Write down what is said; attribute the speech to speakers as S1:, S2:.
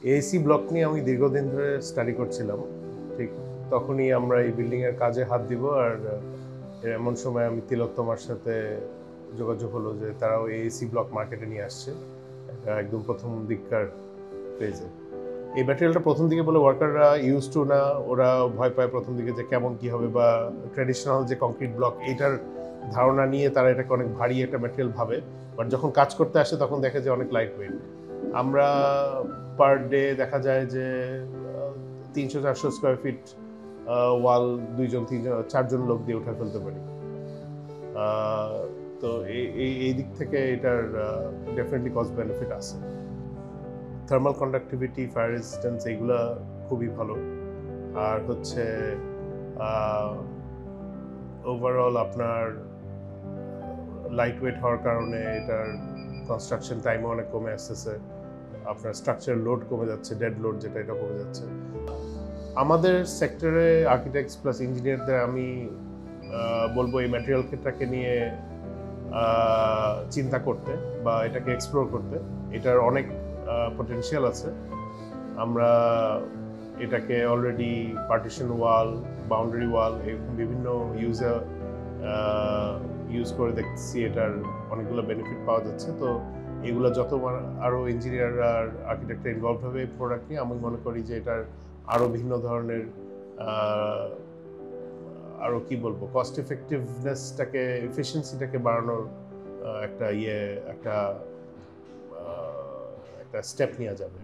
S1: AC block নিয়ে আমি দীর্ঘদিন ধরে স্টাডি করছিলাম। ঠিক তখনই আমরা এই বিল্ডিংয়ের কাজে হাত দিব, আর এমন সময় আমি তিলোত্তমার সাথে যোগাযোগ হলো যে তারাও এসি ব্লক মার্কেটে নিয়ে আসছে একদম প্রথম দিককার পেজে। এই ম্যাটেরিয়ালটা প্রথম দিকে বলে ওয়ার্কাররা ইউজ টু না, ওরা ভয় পায় প্রথম দিকে যে কেমন কি হবে, বা ট্র্যাডিশনাল যে কংক্রিট ব্লক এইটার ধারণা নিয়ে তারা এটাকে অনেক ভারী একটা ম্যাটেরিয়াল ভাবে। বাট যখন কাজ করতে আসে তখন দেখে যে অনেক লাইট ওয়েট। আমরা পার ডে দেখা যায় যে 300-400 স্কোয়ার ফিট ওয়াল 2-3-4 লোক দিয়ে উঠে ফেলতে পারি। তো এই দিক থেকে এটার ডেফিনেটলি কস্ট বেনিফিট আছে। থার্মাল কন্ডাক্টিভিটি, ফায়ার রেজিস্ট্যান্স এগুলা খুবই ভালো। আর হচ্ছে ওভারঅল আপনার লাইট ওয়েট হওয়ার কারণে এটার কনস্ট্রাকশন টাইমও অনেক কমে আসতেছে, আপনার স্ট্রাকচার লোড কমে যাচ্ছে, ডেড লোড যেটা এটা কমে যাচ্ছে। আমাদের সেক্টরে আর্কিটেক্টস প্লাস ইঞ্জিনিয়ারদের আমি বলবো এই ম্যাটেরিয়ালটাকে নিয়ে চিন্তা করতে বা এটাকে এক্সপ্লোর করতে। এটার অনেক পটেনশিয়াল আছে। আমরা এটাকে অলরেডি পার্টিশন ওয়াল, বাউন্ডারি ওয়াল এরকম বিভিন্ন ইউজ করে দেখছি, এটার অনেকগুলো বেনিফিট পাওয়া যাচ্ছে। তো এগুলো যত আরও ইঞ্জিনিয়ার আর আর্কিটেক্টরা ইনভলভ হবে এই প্রোডাক্ট নিয়ে, আমি মনে করি যে এটার আরও ভিন্ন ধরনের আরও কি বলবো কস্ট এফেক্টিভনেসটাকে, এফিসিয়েন্সিটাকে বাড়ানোর একটা একটা স্টেপ নেওয়া যাবে।